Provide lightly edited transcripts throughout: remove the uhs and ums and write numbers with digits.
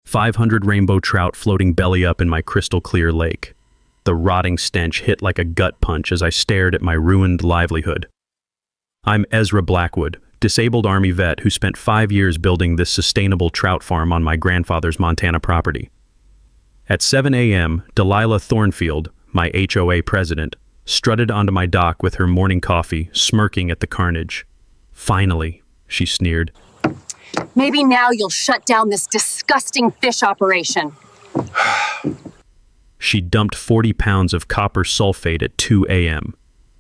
500 rainbow trout floating belly up in my crystal-clear lake. The rotting stench hit like a gut punch as I stared at my ruined livelihood. I'm Ezra Blackwood, disabled Army vet who spent 5 years building this sustainable trout farm on my grandfather's Montana property. At 7 a.m., Delilah Thornfield, my HOA president, strutted onto my dock with her morning coffee, smirking at the carnage. "Finally," she sneered. "Maybe now you'll shut down this disgusting fish operation." She dumped 40 pounds of copper sulfate at 2 a.m.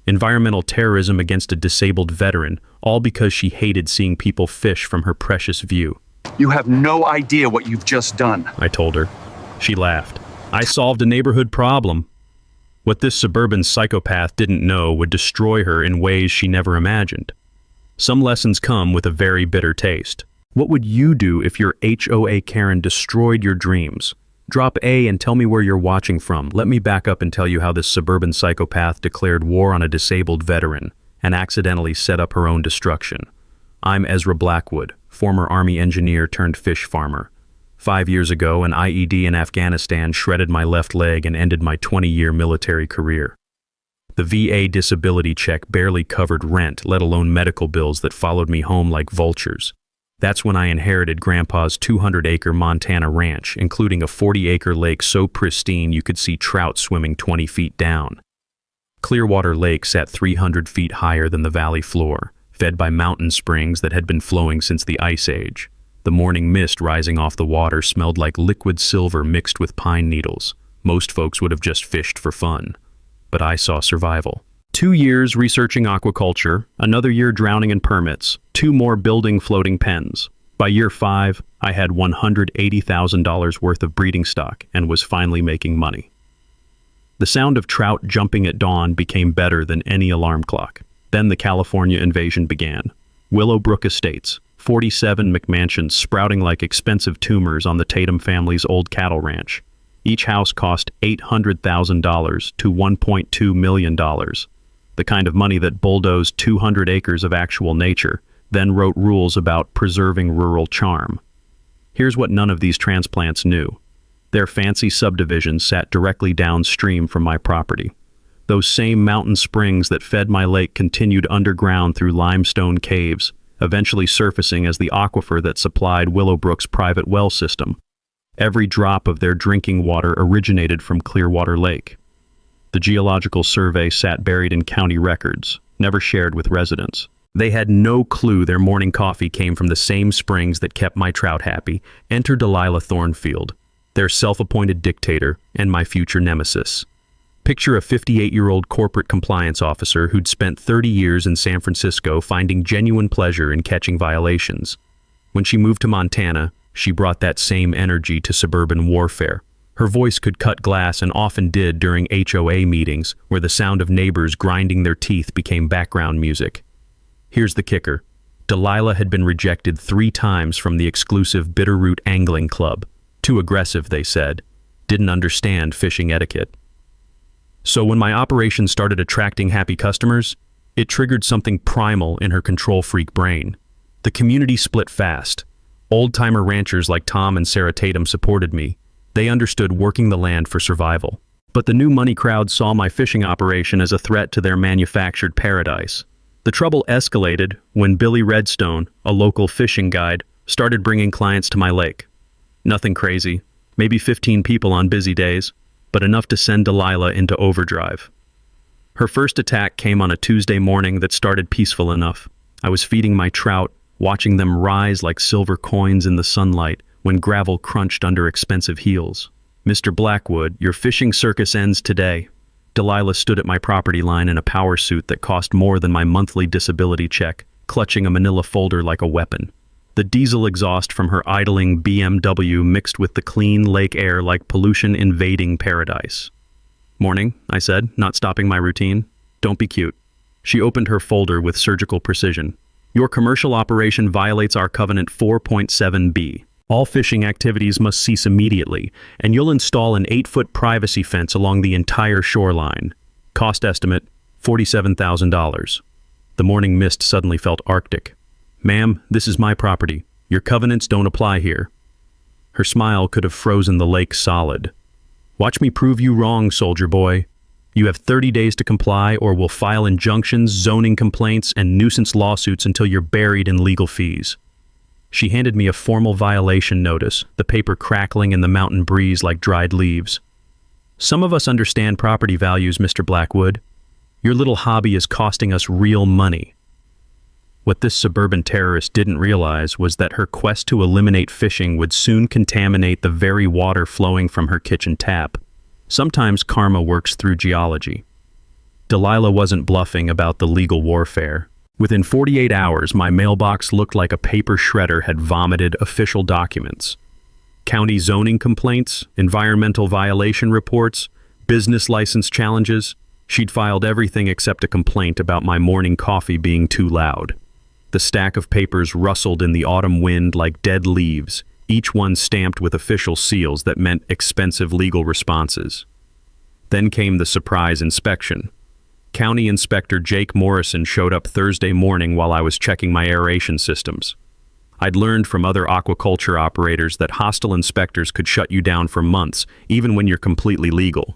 Environmental terrorism against a disabled veteran, all because she hated seeing people fish from her precious view. "You have no idea what you've just done," I told her. She laughed. "I solved a neighborhood problem." What this suburban psychopath didn't know would destroy her in ways she never imagined. Some lessons come with a very bitter taste. What would you do if your HOA Karen destroyed your dreams? Drop A and tell me where you're watching from. Let me back up and tell you how this suburban psychopath declared war on a disabled veteran and accidentally set up her own destruction. I'm Ezra Blackwood, former Army engineer turned fish farmer. 5 years ago, an IED in Afghanistan shredded my left leg and ended my 20-year military career. The VA disability check barely covered rent, let alone medical bills that followed me home like vultures. That's when I inherited Grandpa's 200-acre Montana ranch, including a 40-acre lake so pristine you could see trout swimming 20 feet down. Clearwater Lake sat 300 feet higher than the valley floor, fed by mountain springs that had been flowing since the Ice Age. The morning mist rising off the water smelled like liquid silver mixed with pine needles. Most folks would have just fished for fun. But I saw survival. 2 years researching aquaculture, another year drowning in permits, 2 more building floating pens. By year 5, I had $180,000 worth of breeding stock and was finally making money. The sound of trout jumping at dawn became better than any alarm clock. Then the California invasion began. Willowbrook Estates, 47 McMansions sprouting like expensive tumors on the Tatum family's old cattle ranch. Each house cost $800,000 to $1.2 million. The kind of money that bulldozed 200 acres of actual nature, then wrote rules about preserving rural charm. Here's what none of these transplants knew. Their fancy subdivisions sat directly downstream from my property. Those same mountain springs that fed my lake continued underground through limestone caves, eventually surfacing as the aquifer that supplied Willowbrook's private well system. Every drop of their drinking water originated from Clearwater Lake. The Geological Survey sat buried in county records, never shared with residents. They had no clue their morning coffee came from the same springs that kept my trout happy. Enter Delilah Thornfield, their self-appointed dictator and my future nemesis. Picture a 58-year-old corporate compliance officer who'd spent 30 years in San Francisco finding genuine pleasure in catching violations. When she moved to Montana, she brought that same energy to suburban warfare. Her voice could cut glass and often did during HOA meetings, where the sound of neighbors grinding their teeth became background music. Here's the kicker. Delilah had been rejected 3 times from the exclusive Bitterroot Angling Club. Too aggressive, they said. Didn't understand fishing etiquette. So when my operation started attracting happy customers, it triggered something primal in her control freak brain. The community split fast. Old-timer ranchers like Tom and Sarah Tatum supported me. They understood working the land for survival. But the new money crowd saw my fishing operation as a threat to their manufactured paradise. The trouble escalated when Billy Redstone, a local fishing guide, started bringing clients to my lake. Nothing crazy, maybe 15 people on busy days, but enough to send Delilah into overdrive. Her first attack came on a Tuesday morning that started peaceful enough. I was feeding my trout, watching them rise like silver coins in the sunlight when gravel crunched under expensive heels. "Mr. Blackwood, your fishing circus ends today." Delilah stood at my property line in a power suit that cost more than my monthly disability check, clutching a manila folder like a weapon. The diesel exhaust from her idling BMW mixed with the clean lake air like pollution invading paradise. "Morning," I said, not stopping my routine. "Don't be cute." She opened her folder with surgical precision. "Your commercial operation violates our covenant 4.7b. All fishing activities must cease immediately, and you'll install an 8-foot privacy fence along the entire shoreline. Cost estimate, $47,000. The morning mist suddenly felt arctic. "Ma'am, this is my property. Your covenants don't apply here." Her smile could have frozen the lake solid. "Watch me prove you wrong, soldier boy. You have 30 days to comply or we'll file injunctions, zoning complaints, and nuisance lawsuits until you're buried in legal fees." She handed me a formal violation notice, the paper crackling in the mountain breeze like dried leaves. "Some of us understand property values, Mr. Blackwood. Your little hobby is costing us real money." What this suburban terrorist didn't realize was that her quest to eliminate fishing would soon contaminate the very water flowing from her kitchen tap. Sometimes karma works through geology. Delilah wasn't bluffing about the legal warfare. Within 48 hours, my mailbox looked like a paper shredder had vomited official documents. County zoning complaints, environmental violation reports, business license challenges. She'd filed everything except a complaint about my morning coffee being too loud. The stack of papers rustled in the autumn wind like dead leaves, each one stamped with official seals that meant expensive legal responses. Then came the surprise inspection. County Inspector Jake Morrison showed up Thursday morning while I was checking my aeration systems. I'd learned from other aquaculture operators that hostile inspectors could shut you down for months, even when you're completely legal.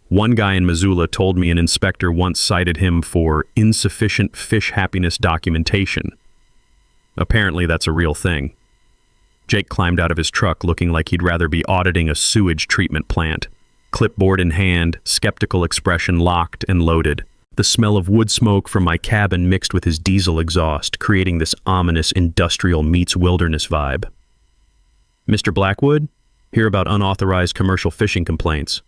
One guy in Missoula told me an inspector once cited him for insufficient fish happiness documentation. Apparently that's a real thing. Jake climbed out of his truck looking like he'd rather be auditing a sewage treatment plant. Clipboard in hand, skeptical expression locked and loaded. The smell of wood smoke from my cabin mixed with his diesel exhaust, creating this ominous industrial meets wilderness vibe. "Mr. Blackwood, hear about unauthorized commercial fishing complaints."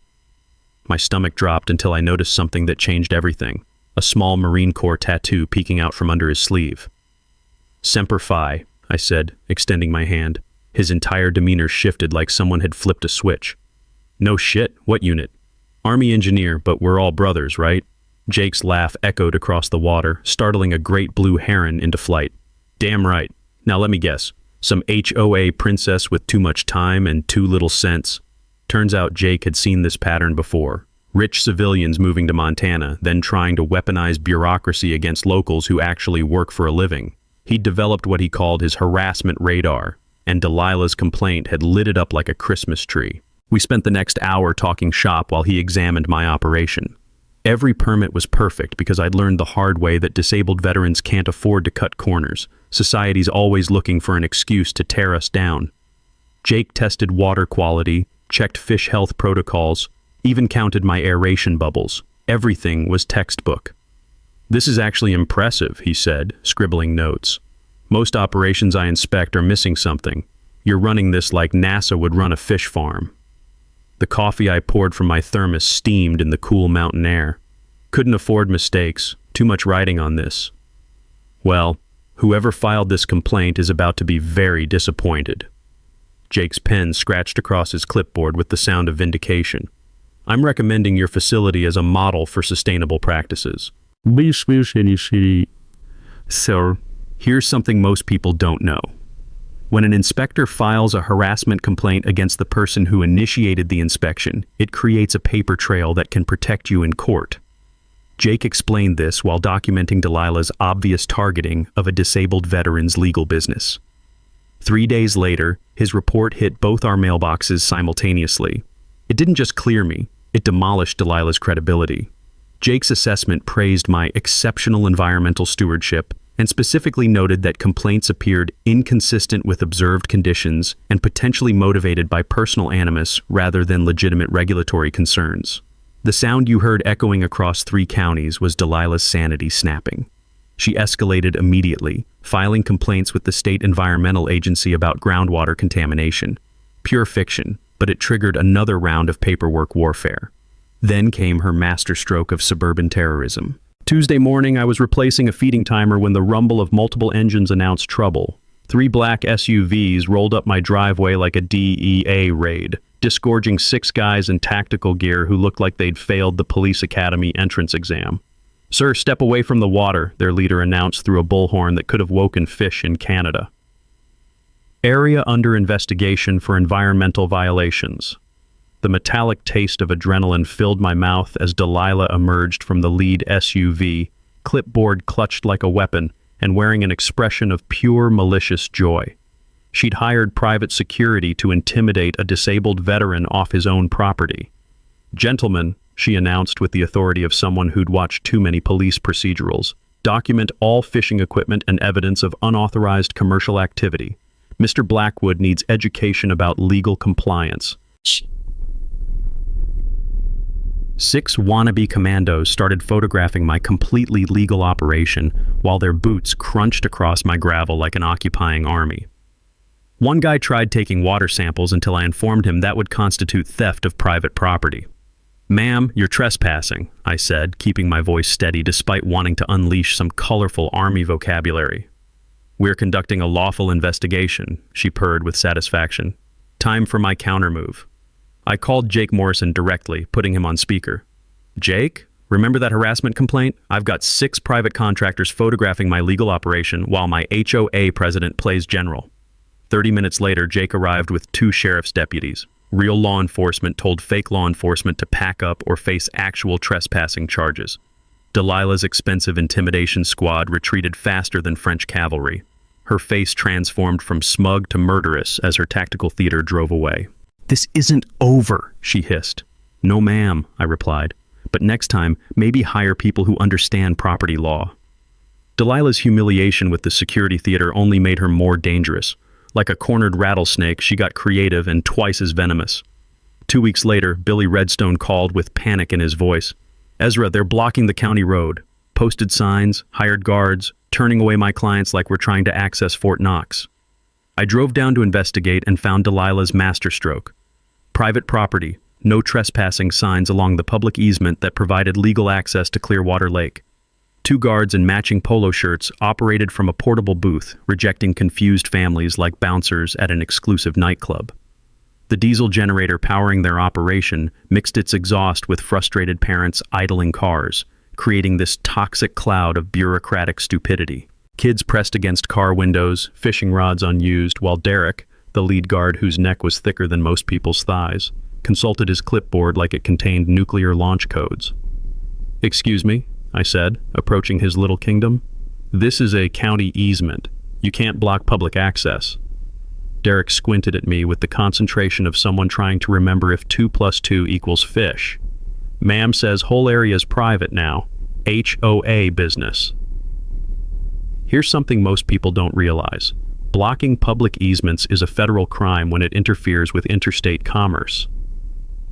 My stomach dropped until I noticed something that changed everything. A small Marine Corps tattoo peeking out from under his sleeve. "Semper Fi," I said, extending my hand. His entire demeanor shifted like someone had flipped a switch. "No shit, what unit?" "Army engineer, but we're all brothers, right?" Jake's laugh echoed across the water, startling a great blue heron into flight. "Damn right. Now let me guess. Some HOA princess with too much time and too little sense." Turns out Jake had seen this pattern before. Rich civilians moving to Montana, then trying to weaponize bureaucracy against locals who actually work for a living. He'd developed what he called his harassment radar, and Delilah's complaint had lit it up like a Christmas tree. We spent the next hour talking shop while he examined my operation. Every permit was perfect because I'd learned the hard way that disabled veterans can't afford to cut corners. Society's always looking for an excuse to tear us down. Jake tested water quality, checked fish health protocols, even counted my aeration bubbles. Everything was textbook. "This is actually impressive," he said, scribbling notes. "Most operations I inspect are missing something. You're running this like NASA would run a fish farm." The coffee I poured from my thermos steamed in the cool mountain air. Couldn't afford mistakes. Too much riding on this. Well, whoever filed this complaint is about to be very disappointed. Jake's pen scratched across his clipboard with the sound of vindication. "I'm recommending your facility as a model for sustainable practices." Sir, here's something most people don't know. When an inspector files a harassment complaint against the person who initiated the inspection, it creates a paper trail that can protect you in court. Jake explained this while documenting Delilah's obvious targeting of a disabled veteran's legal business. 3 days later, his report hit both our mailboxes simultaneously. It didn't just clear me, it demolished Delilah's credibility. Jake's assessment praised my exceptional environmental stewardship and specifically noted that complaints appeared inconsistent with observed conditions and potentially motivated by personal animus rather than legitimate regulatory concerns. The sound you heard echoing across 3 counties was Delilah's sanity snapping. She escalated immediately, filing complaints with the state environmental agency about groundwater contamination. Pure fiction, but it triggered another round of paperwork warfare. Then came her masterstroke of suburban terrorism. Tuesday morning, I was replacing a feeding timer when the rumble of multiple engines announced trouble. 3 black SUVs rolled up my driveway like a DEA raid, disgorging 6 guys in tactical gear who looked like they'd failed the police academy entrance exam. "Sir, step away from the water," their leader announced through a bullhorn that could have woken fish in Canada. Area under investigation for environmental violations. The metallic taste of adrenaline filled my mouth as Delilah emerged from the lead SUV, clipboard clutched like a weapon, and wearing an expression of pure malicious joy. She'd hired private security to intimidate a disabled veteran off his own property. "Gentlemen," she announced with the authority of someone who'd watched too many police procedurals, "document all fishing equipment and evidence of unauthorized commercial activity. Mr. Blackwood needs education about legal compliance." 6 wannabe commandos started photographing my completely legal operation while their boots crunched across my gravel like an occupying army. One guy tried taking water samples until I informed him that would constitute theft of private property. "Ma'am, you're trespassing," I said, keeping my voice steady despite wanting to unleash some colorful army vocabulary. "We're conducting a lawful investigation," she purred with satisfaction. "Time for my countermove." I called Jake Morrison directly, putting him on speaker. "Jake, remember that harassment complaint? I've got 6 private contractors photographing my legal operation while my HOA president plays general." 30 minutes later, Jake arrived with 2 sheriff's deputies. Real law enforcement told fake law enforcement to pack up or face actual trespassing charges. Delilah's expensive intimidation squad retreated faster than French cavalry. Her face transformed from smug to murderous as her tactical theater drove away. "This isn't over," she hissed. "No, ma'am," I replied. "But next time, maybe hire people who understand property law." Delilah's humiliation with the security theater only made her more dangerous. Like a cornered rattlesnake, she got creative and twice as venomous. 2 weeks later, Billy Redstone called with panic in his voice. "Ezra, they're blocking the county road. Posted signs, hired guards, turning away my clients like we're trying to access Fort Knox." I drove down to investigate and found Delilah's masterstroke. Private property, no trespassing signs along the public easement that provided legal access to Clearwater Lake. 2 guards in matching polo shirts operated from a portable booth, rejecting confused families like bouncers at an exclusive nightclub. The diesel generator powering their operation mixed its exhaust with frustrated parents idling cars, creating this toxic cloud of bureaucratic stupidity. Kids pressed against car windows, fishing rods unused, while Derek, the lead guard whose neck was thicker than most people's thighs, consulted his clipboard like it contained nuclear launch codes. "Excuse me," I said, approaching his little kingdom. "This is a county easement. You can't block public access." Derek squinted at me with the concentration of someone trying to remember if 2 + 2 = fish. "Ma'am says whole area's private now. HOA business." Here's something most people don't realize. Blocking public easements is a federal crime when it interferes with interstate commerce.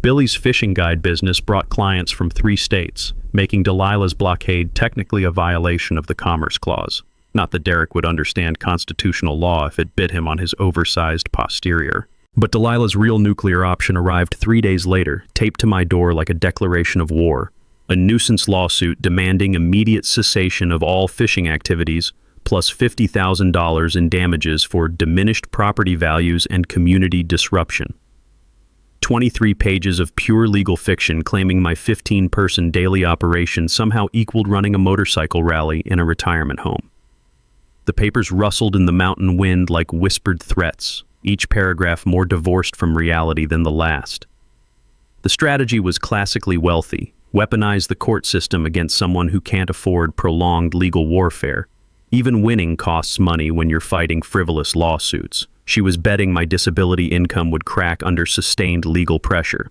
Billy's fishing guide business brought clients from 3 states, making Delilah's blockade technically a violation of the Commerce Clause. Not that Derek would understand constitutional law if it bit him on his oversized posterior. But Delilah's real nuclear option arrived 3 days later, taped to my door like a declaration of war. A nuisance lawsuit demanding immediate cessation of all fishing activities, plus $50,000 in damages for diminished property values and community disruption. 23 pages of pure legal fiction claiming my 15-person daily operation somehow equaled running a motorcycle rally in a retirement home. The papers rustled in the mountain wind like whispered threats, each paragraph more divorced from reality than the last. The strategy was classically wealthy: weaponize the court system against someone who can't afford prolonged legal warfare. Even winning costs money when you're fighting frivolous lawsuits. She was betting my disability income would crack under sustained legal pressure.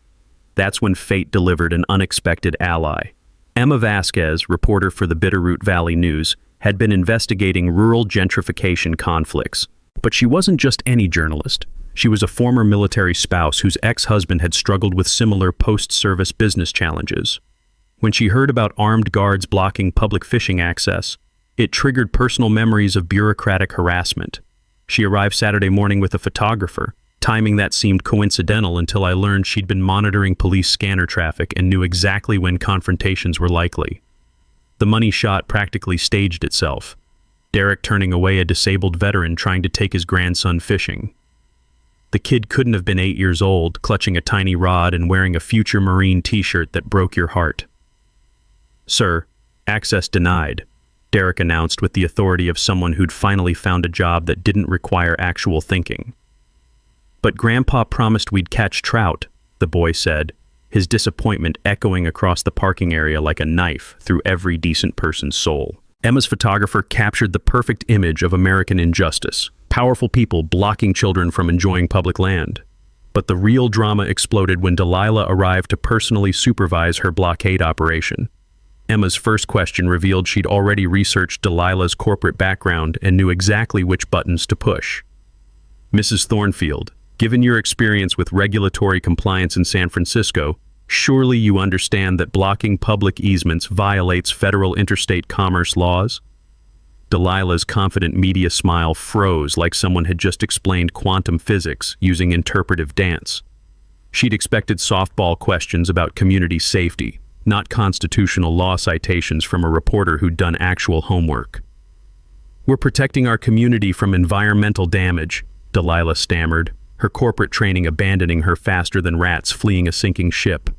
That's when fate delivered an unexpected ally. Emma Vasquez, reporter for the Bitterroot Valley News, had been investigating rural gentrification conflicts. But she wasn't just any journalist. She was a former military spouse whose ex-husband had struggled with similar post-service business challenges. When she heard about armed guards blocking public fishing access, it triggered personal memories of bureaucratic harassment. She arrived Saturday morning with a photographer. Timing that seemed coincidental until I learned she'd been monitoring police scanner traffic and knew exactly when confrontations were likely. The money shot practically staged itself. Derek turning away a disabled veteran trying to take his grandson fishing. The kid couldn't have been 8 years old, clutching a tiny rod and wearing a Future Marine t-shirt that broke your heart. "Sir, access denied," Derek announced with the authority of someone who'd finally found a job that didn't require actual thinking. "But Grandpa promised we'd catch trout," the boy said, his disappointment echoing across the parking area like a knife through every decent person's soul. Emma's photographer captured the perfect image of American injustice. Powerful people blocking children from enjoying public land. But the real drama exploded when Delilah arrived to personally supervise her blockade operation. Emma's first question revealed she'd already researched Delilah's corporate background and knew exactly which buttons to push. Mrs. Thornfield, given your experience with regulatory compliance in San Francisco, surely you understand that blocking public easements violates federal interstate commerce laws? Delilah's confident media smile froze like someone had just explained quantum physics using interpretive dance. She'd expected softball questions about community safety, not constitutional law citations from a reporter who'd done actual homework. We're protecting our community from environmental damage, Delilah stammered, her corporate training abandoning her faster than rats fleeing a sinking ship.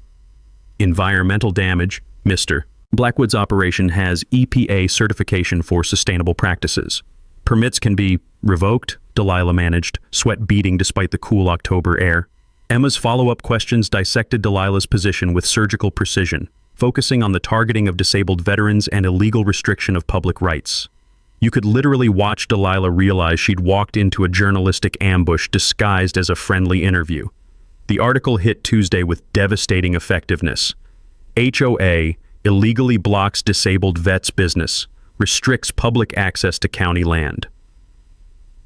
Environmental damage, Mr. Blackwood's operation has EPA certification for sustainable practices. Permits can be revoked, Delilah managed, sweat beading despite the cool October air. Emma's follow-up questions dissected Delilah's position with surgical precision, focusing on the targeting of disabled veterans and illegal restriction of public rights. You could literally watch Delilah realize she'd walked into a journalistic ambush disguised as a friendly interview. The article hit Tuesday with devastating effectiveness. HOA illegally blocks disabled vets' business, restricts public access to county land.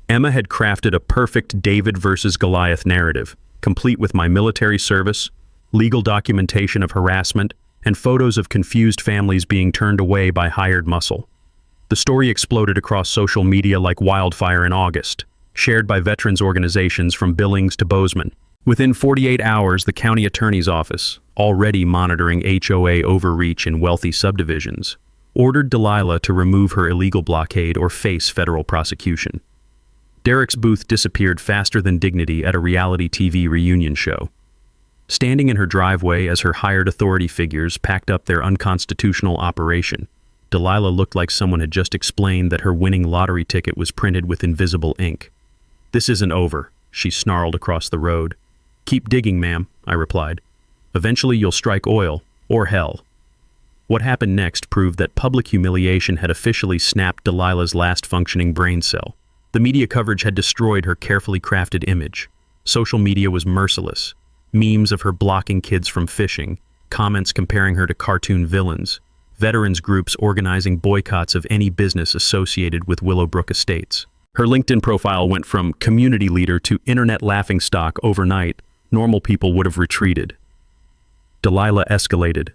Emma had crafted a perfect David versus Goliath narrative, complete with my military service, legal documentation of harassment, and photos of confused families being turned away by hired muscle. The story exploded across social media like wildfire in August, shared by veterans organizations from Billings to Bozeman. Within 48 hours, the county attorney's office, already monitoring HOA overreach in wealthy subdivisions, ordered Delilah to remove her illegal blockade or face federal prosecution. Derek's booth disappeared faster than dignity at a reality TV reunion show. Standing in her driveway as her hired authority figures packed up their unconstitutional operation, Delilah looked like someone had just explained that her winning lottery ticket was printed with invisible ink. "This isn't over," she snarled across the road. "Keep digging, ma'am," I replied. "Eventually you'll strike oil, or hell." What happened next proved that public humiliation had officially snapped Delilah's last functioning brain cell. The media coverage had destroyed her carefully crafted image. Social media was merciless. Memes of her blocking kids from fishing, comments comparing her to cartoon villains, veterans groups organizing boycotts of any business associated with Willowbrook Estates. Her LinkedIn profile went from community leader to internet laughingstock overnight. Normal people would have retreated. Delilah escalated.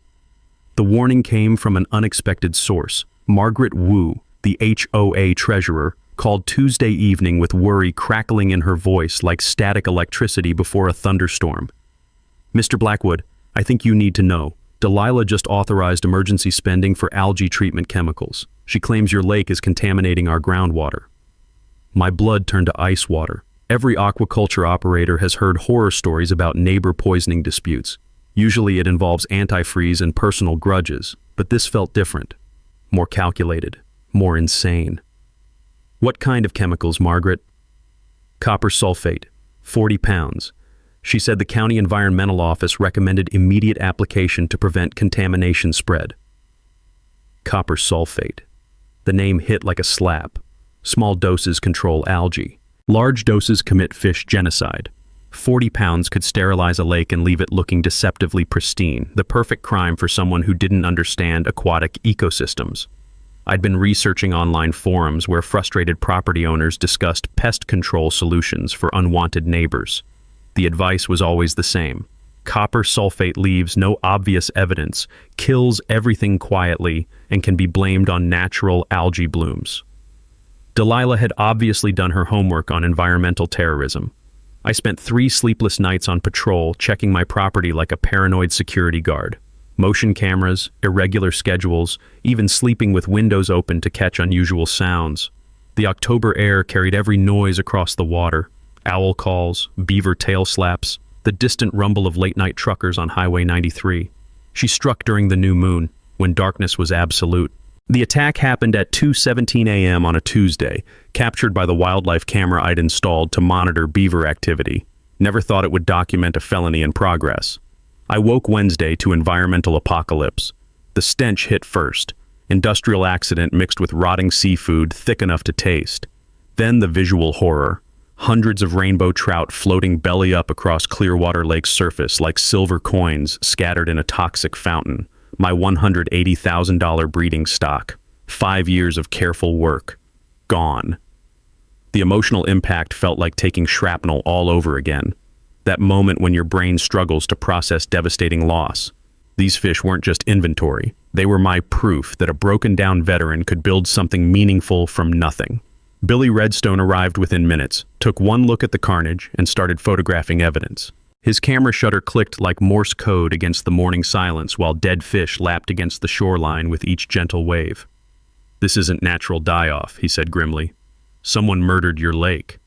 The warning came from an unexpected source. Margaret Wu, the HOA treasurer, called Tuesday evening with worry crackling in her voice like static electricity before a thunderstorm. "Mr. Blackwood, I think you need to know. Delilah just authorized emergency spending for algae treatment chemicals. She claims your lake is contaminating our groundwater." My blood turned to ice water. Every aquaculture operator has heard horror stories about neighbor poisoning disputes. Usually it involves antifreeze and personal grudges, but this felt different. More calculated, more insane. "What kind of chemicals, Margaret?" "Copper sulfate, 40 pounds. She said the county environmental office recommended immediate application to prevent contamination spread." Copper sulfate. The name hit like a slap. Small doses control algae. Large doses commit fish genocide. 40 pounds could sterilize a lake and leave it looking deceptively pristine, the perfect crime for someone who didn't understand aquatic ecosystems. I'd been researching online forums where frustrated property owners discussed pest control solutions for unwanted neighbors. The advice was always the same. Copper sulfate leaves no obvious evidence, kills everything quietly, and can be blamed on natural algae blooms. Delilah had obviously done her homework on environmental terrorism. I spent 3 sleepless nights on patrol, checking my property like a paranoid security guard. Motion cameras, irregular schedules, even sleeping with windows open to catch unusual sounds. The October air carried every noise across the water. Owl calls, beaver tail slaps, the distant rumble of late-night truckers on Highway 93. She struck during the new moon, when darkness was absolute. The attack happened at 2:17 a.m. on a Tuesday, captured by the wildlife camera I'd installed to monitor beaver activity. Never thought it would document a felony in progress. I woke Wednesday to environmental apocalypse. The stench hit first. Industrial accident mixed with rotting seafood thick enough to taste. Then the visual horror. Hundreds of rainbow trout floating belly up across Clearwater Lake's surface like silver coins scattered in a toxic fountain. My $180,000 breeding stock. 5 years of careful work. Gone. The emotional impact felt like taking shrapnel all over again. That moment when your brain struggles to process devastating loss. These fish weren't just inventory. They were my proof that a broken-down veteran could build something meaningful from nothing. Billy Redstone arrived within minutes, took one look at the carnage, and started photographing evidence. His camera shutter clicked like Morse code against the morning silence while dead fish lapped against the shoreline with each gentle wave. "This isn't natural die-off," he said grimly. "Someone murdered your lake."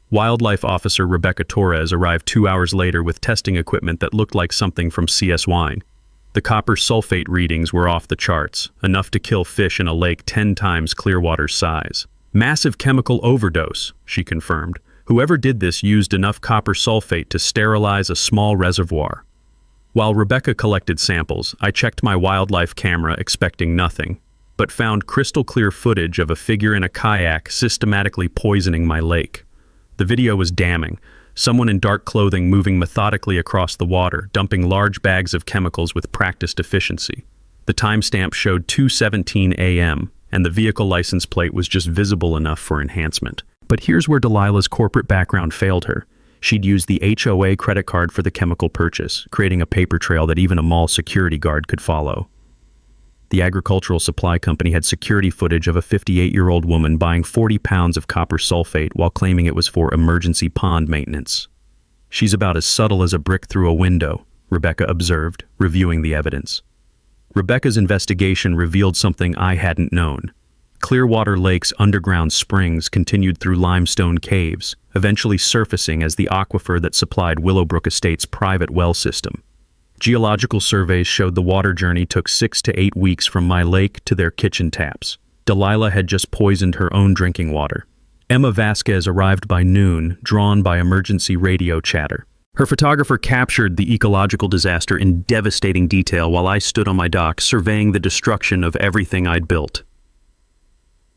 Wildlife Officer Rebecca Torres arrived 2 hours later with testing equipment that looked like something from CS Wine. The copper sulfate readings were off the charts, enough to kill fish in a lake 10 times Clearwater's size. "Massive chemical overdose," she confirmed. "Whoever did this used enough copper sulfate to sterilize a small reservoir." While Rebecca collected samples, I checked my wildlife camera expecting nothing, but found crystal clear footage of a figure in a kayak systematically poisoning my lake. The video was damning. Someone in dark clothing moving methodically across the water, dumping large bags of chemicals with practiced efficiency. The timestamp showed 2:17 a.m., and the vehicle license plate was just visible enough for enhancement. But here's where Delilah's corporate background failed her. She'd used the HOA credit card for the chemical purchase, creating a paper trail that even a mall security guard could follow. The agricultural supply company had security footage of a 58-year-old woman buying 40 pounds of copper sulfate while claiming it was for emergency pond maintenance. "She's about as subtle as a brick through a window," Rebecca observed, reviewing the evidence. Rebecca's investigation revealed something I hadn't known. Clearwater Lake's underground springs continued through limestone caves, eventually surfacing as the aquifer that supplied Willowbrook Estate's private well system. Geological surveys showed the water journey took 6 to 8 weeks from my lake to their kitchen taps. Delilah had just poisoned her own drinking water. Emma Vasquez arrived by noon, drawn by emergency radio chatter. Her photographer captured the ecological disaster in devastating detail while I stood on my dock surveying the destruction of everything I'd built.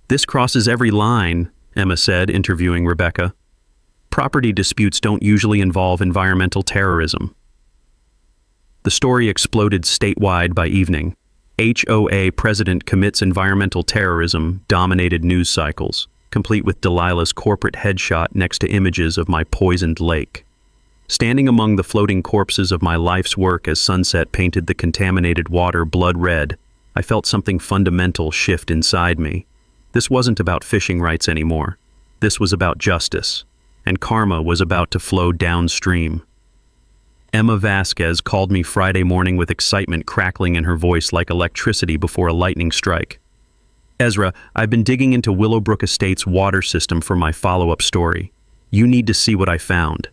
"This crosses every line," Emma said, interviewing Rebecca. "Property disputes don't usually involve environmental terrorism." The story exploded statewide by evening. HOA president commits environmental terrorism dominated news cycles, complete with Delilah's corporate headshot next to images of my poisoned lake. Standing among the floating corpses of my life's work as sunset painted the contaminated water blood red, I felt something fundamental shift inside me. This wasn't about fishing rights anymore. This was about justice, and karma was about to flow downstream. Emma Vasquez called me Friday morning with excitement crackling in her voice like electricity before a lightning strike. "Ezra, I've been digging into Willowbrook Estate's water system for my follow-up story. You need to see what I found."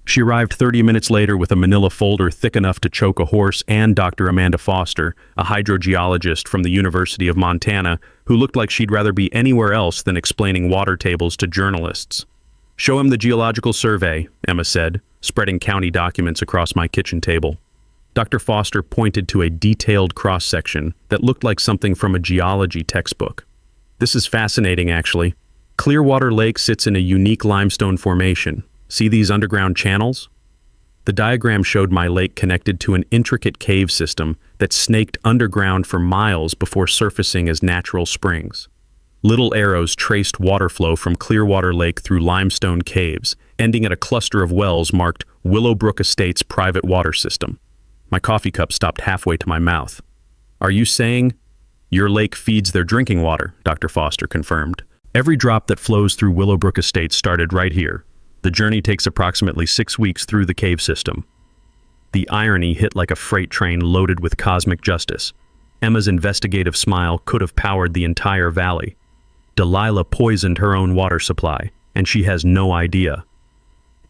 She arrived 30 minutes later with a manila folder thick enough to choke a horse and Dr. Amanda Foster, a hydrogeologist from the University of Montana, who looked like she'd rather be anywhere else than explaining water tables to journalists. "Show him the geological survey," Emma said, spreading county documents across my kitchen table. Dr. Foster pointed to a detailed cross-section that looked like something from a geology textbook. "This is fascinating, actually. Clearwater Lake sits in a unique limestone formation. See these underground channels?" The diagram showed my lake connected to an intricate cave system that snaked underground for miles before surfacing as natural springs. Little arrows traced water flow from Clearwater Lake through limestone caves, ending at a cluster of wells marked Willowbrook Estate's private water system. My coffee cup stopped halfway to my mouth. "Are you saying—" "Your lake feeds their drinking water," Dr. Foster confirmed. "Every drop that flows through Willowbrook Estate started right here. The journey takes approximately 6 weeks through the cave system." The irony hit like a freight train loaded with cosmic justice. Emma's investigative smile could have powered the entire valley. Delilah poisoned her own water supply, and she has no idea.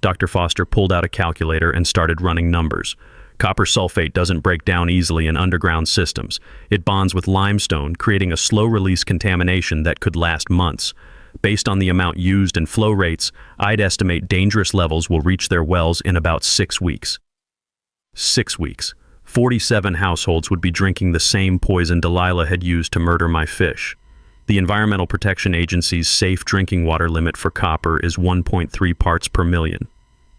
Dr. Foster pulled out a calculator and started running numbers. Copper sulfate doesn't break down easily in underground systems. It bonds with limestone, creating a slow-release contamination that could last months. Based on the amount used and flow rates, I'd estimate dangerous levels will reach their wells in about 6 weeks. 6 weeks. 47 households would be drinking the same poison Delilah had used to murder my fish. The Environmental Protection Agency's safe drinking water limit for copper is 1.3 parts per million.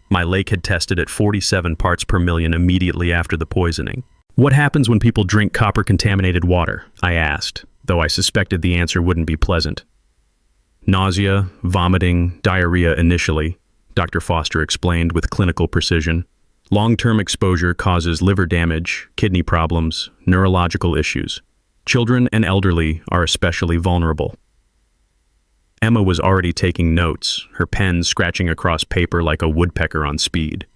My lake had tested at 47 parts per million immediately after the poisoning. What happens when people drink copper-contaminated water? I asked, though I suspected the answer wouldn't be pleasant. Nausea, vomiting, diarrhea initially, Dr. Foster explained with clinical precision. Long-term exposure causes liver damage, kidney problems, neurological issues. Children and elderly are especially vulnerable. Emma was already taking notes, her pen scratching across paper like a woodpecker on speed.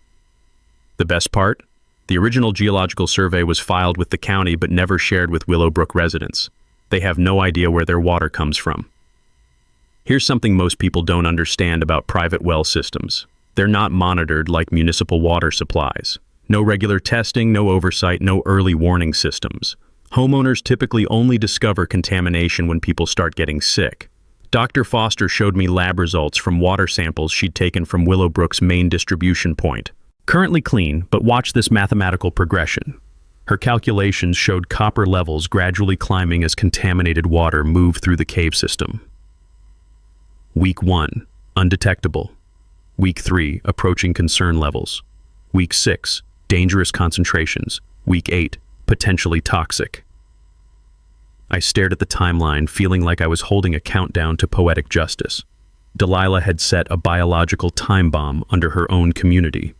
The best part? The original geological survey was filed with the county but never shared with Willowbrook residents. They have no idea where their water comes from. Here's something most people don't understand about private well systems. They're not monitored like municipal water supplies. No regular testing, no oversight, no early warning systems. Homeowners typically only discover contamination when people start getting sick. Dr. Foster showed me lab results from water samples she'd taken from Willowbrook's main distribution point. Currently clean, but watch this mathematical progression. Her calculations showed copper levels gradually climbing as contaminated water moved through the cave system. Week 1, undetectable. Week 3, approaching concern levels. Week 6, dangerous concentrations. Week 8, potentially toxic. I stared at the timeline, feeling like I was holding a countdown to poetic justice. Delilah had set a biological time bomb under her own community.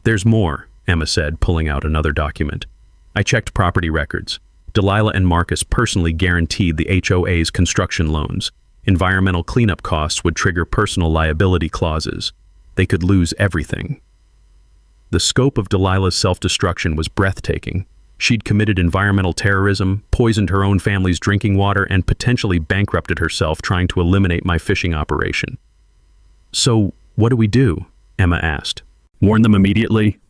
There's more, Emma said, pulling out another document. I checked property records. Delilah and Marcus personally guaranteed the HOA's construction loans. Environmental cleanup costs would trigger personal liability clauses. They could lose everything. The scope of Delilah's self-destruction was breathtaking. She'd committed environmental terrorism, poisoned her own family's drinking water, and potentially bankrupted herself trying to eliminate my fishing operation. So, what do we do? Emma asked. Warn them immediately?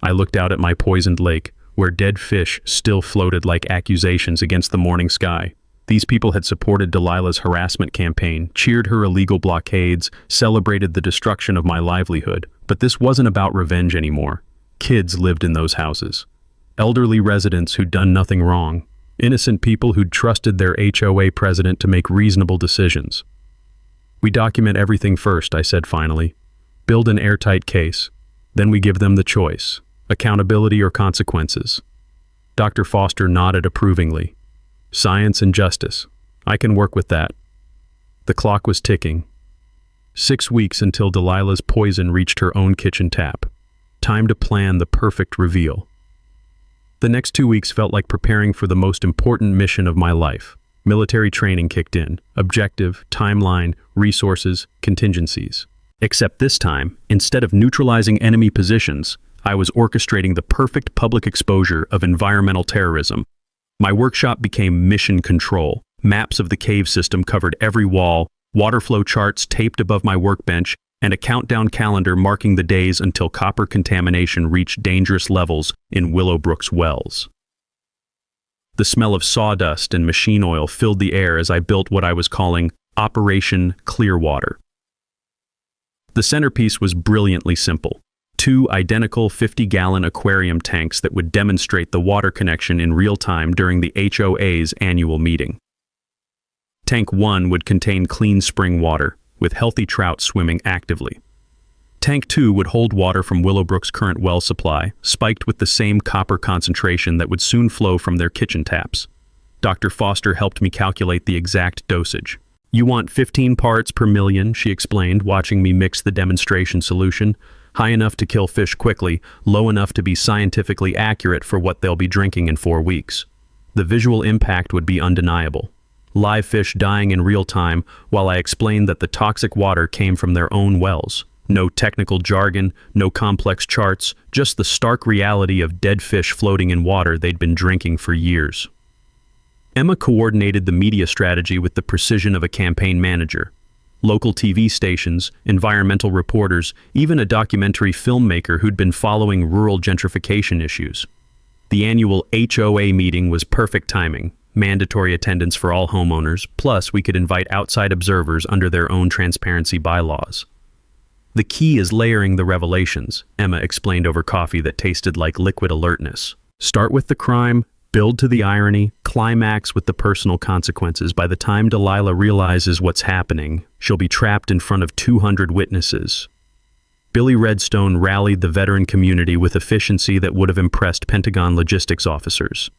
I looked out at my poisoned lake, where dead fish still floated like accusations against the morning sky. These people had supported Delilah's harassment campaign, cheered her illegal blockades, celebrated the destruction of my livelihood. But this wasn't about revenge anymore. Kids lived in those houses. Elderly residents who'd done nothing wrong. Innocent people who'd trusted their HOA president to make reasonable decisions. We document everything first, I said finally. Build an airtight case. Then we give them the choice. Accountability or consequences. Dr. Foster nodded approvingly. Science and justice. I can work with that. The clock was ticking. 6 weeks until Delilah's poison reached her own kitchen tap. Time to plan the perfect reveal. The next 2 weeks felt like preparing for the most important mission of my life. Military training kicked in. Objective, timeline, resources, contingencies. Except this time, instead of neutralizing enemy positions, I was orchestrating the perfect public exposure of environmental terrorism. My workshop became mission control. Maps of the cave system covered every wall, water flow charts taped above my workbench, and a countdown calendar marking the days until copper contamination reached dangerous levels in Willowbrook's wells. The smell of sawdust and machine oil filled the air as I built what I was calling Operation Clearwater. The centerpiece was brilliantly simple. 2 identical 50-gallon aquarium tanks that would demonstrate the water connection in real time during the HOA's annual meeting. Tank 1 would contain clean spring water, with healthy trout swimming actively. Tank 2 would hold water from Willowbrook's current well supply, spiked with the same copper concentration that would soon flow from their kitchen taps. Dr. Foster helped me calculate the exact dosage. You want 15 parts per million, she explained, watching me mix the demonstration solution. High enough to kill fish quickly, low enough to be scientifically accurate for what they'll be drinking in 4 weeks. The visual impact would be undeniable. Live fish dying in real time while I explained that the toxic water came from their own wells. No technical jargon, no complex charts, just the stark reality of dead fish floating in water they'd been drinking for years. Emma coordinated the media strategy with the precision of a campaign manager. Local TV stations, environmental reporters, even a documentary filmmaker who'd been following rural gentrification issues. The annual HOA meeting was perfect timing. Mandatory attendance for all homeowners, plus we could invite outside observers under their own transparency bylaws. The key is layering the revelations, Emma explained over coffee that tasted like liquid alertness. Start with the crime, Build to the irony, climax with the personal consequences. By the time Delilah realizes what's happening, she'll be trapped in front of 200 witnesses. Billy Redstone rallied the veteran community with efficiency that would have impressed Pentagon logistics officers.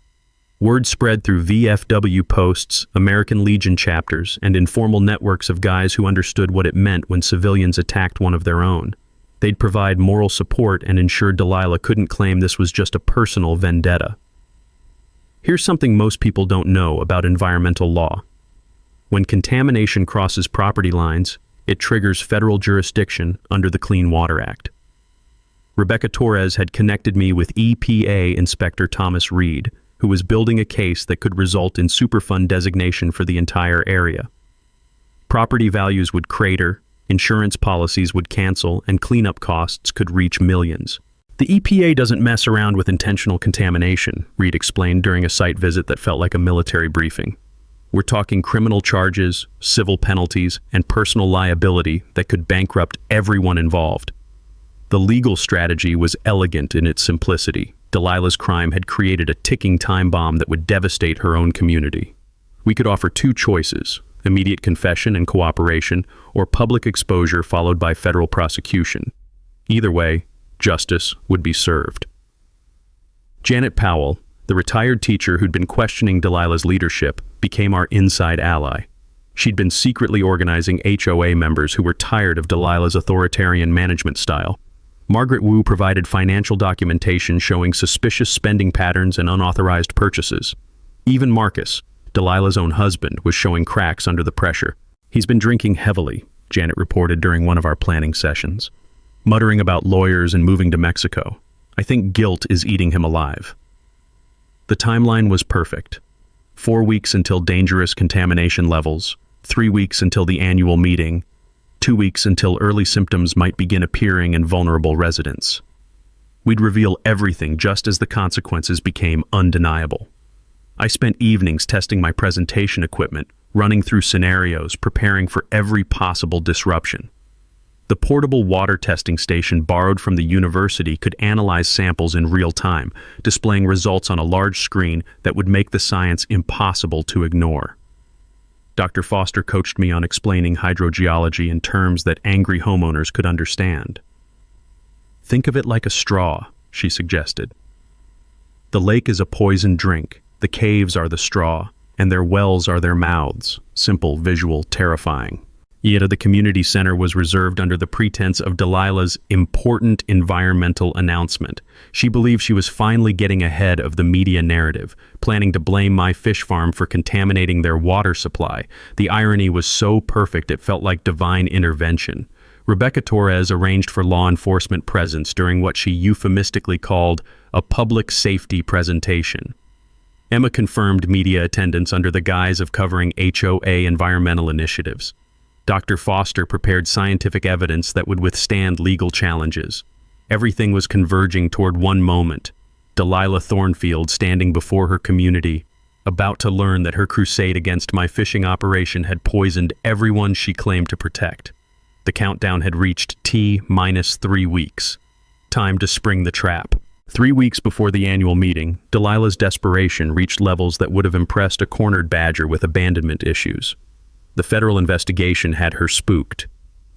Word spread through VFW posts, American Legion chapters, and informal networks of guys who understood what it meant when civilians attacked one of their own. They'd provide moral support and ensure Delilah couldn't claim this was just a personal vendetta. Here's something most people don't know about environmental law. When contamination crosses property lines, it triggers federal jurisdiction under the Clean Water Act. Rebecca Torres had connected me with EPA Inspector Thomas Reed, who was building a case that could result in Superfund designation for the entire area. Property values would crater, insurance policies would cancel, and cleanup costs could reach millions. The EPA doesn't mess around with intentional contamination, Reed explained during a site visit that felt like a military briefing. We're talking criminal charges, civil penalties, and personal liability that could bankrupt everyone involved. The legal strategy was elegant in its simplicity. Delilah's crime had created a ticking time bomb that would devastate her own community. We could offer two choices: immediate confession and cooperation, or public exposure followed by federal prosecution. Either way, justice would be served. Janet Powell, the retired teacher who'd been questioning Delilah's leadership, became our inside ally. She'd been secretly organizing HOA members who were tired of Delilah's authoritarian management style. Margaret Wu provided financial documentation showing suspicious spending patterns and unauthorized purchases. Even Marcus, Delilah's own husband, was showing cracks under the pressure. He's been drinking heavily, Janet reported during one of our planning sessions, muttering about lawyers and moving to Mexico. I think guilt is eating him alive. The timeline was perfect. 4 weeks until dangerous contamination levels, 3 weeks until the annual meeting, 2 weeks until early symptoms might begin appearing in vulnerable residents. We'd reveal everything just as the consequences became undeniable. I spent evenings testing my presentation equipment, running through scenarios, preparing for every possible disruption. The portable water testing station borrowed from the university could analyze samples in real time, displaying results on a large screen that would make the science impossible to ignore. Dr. Foster coached me on explaining hydrogeology in terms that angry homeowners could understand. Think of it like a straw, she suggested. The lake is a poisoned drink, the caves are the straw, and their wells are their mouths. Simple, visual, terrifying. Yet the community center was reserved under the pretense of Delilah's important environmental announcement. She believed she was finally getting ahead of the media narrative, planning to blame my fish farm for contaminating their water supply. The irony was so perfect it felt like divine intervention. Rebecca Torres arranged for law enforcement presence during what she euphemistically called a public safety presentation. Emma confirmed media attendance under the guise of covering HOA environmental initiatives. Dr. Foster prepared scientific evidence that would withstand legal challenges. Everything was converging toward one moment: Delilah Thornfield standing before her community, about to learn that her crusade against my fishing operation had poisoned everyone she claimed to protect. The countdown had reached T-3 weeks. Time to spring the trap. 3 weeks before the annual meeting, Delilah's desperation reached levels that would have impressed a cornered badger with abandonment issues. The federal investigation had her spooked.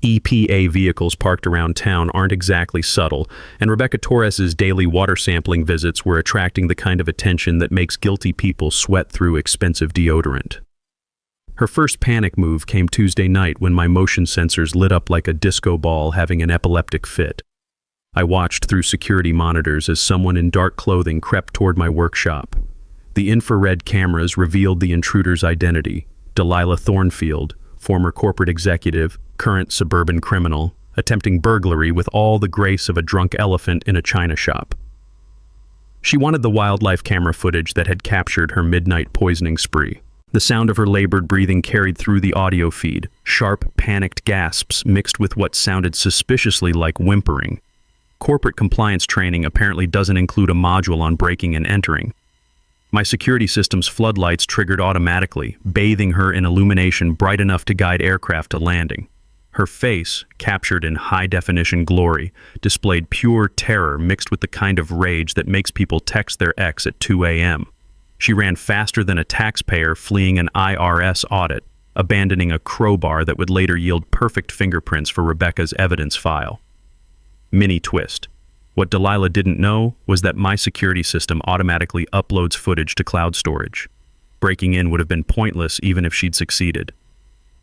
EPA vehicles parked around town aren't exactly subtle, and Rebecca Torres's daily water sampling visits were attracting the kind of attention that makes guilty people sweat through expensive deodorant. Her first panic move came Tuesday night when my motion sensors lit up like a disco ball having an epileptic fit. I watched through security monitors as someone in dark clothing crept toward my workshop. The infrared cameras revealed the intruder's identity: Delilah Thornfield, former corporate executive, current suburban criminal, attempting burglary with all the grace of a drunk elephant in a china shop. She wanted the wildlife camera footage that had captured her midnight poisoning spree. The sound of her labored breathing carried through the audio feed, sharp, panicked gasps mixed with what sounded suspiciously like whimpering. Corporate compliance training apparently doesn't include a module on breaking and entering. My security system's floodlights triggered automatically, bathing her in illumination bright enough to guide aircraft to landing. Her face, captured in high-definition glory, displayed pure terror mixed with the kind of rage that makes people text their ex at 2 a.m. She ran faster than a taxpayer fleeing an IRS audit, abandoning a crowbar that would later yield perfect fingerprints for Rebecca's evidence file. Mini twist. What Delilah didn't know was that my security system automatically uploads footage to cloud storage. Breaking in would have been pointless even if she'd succeeded.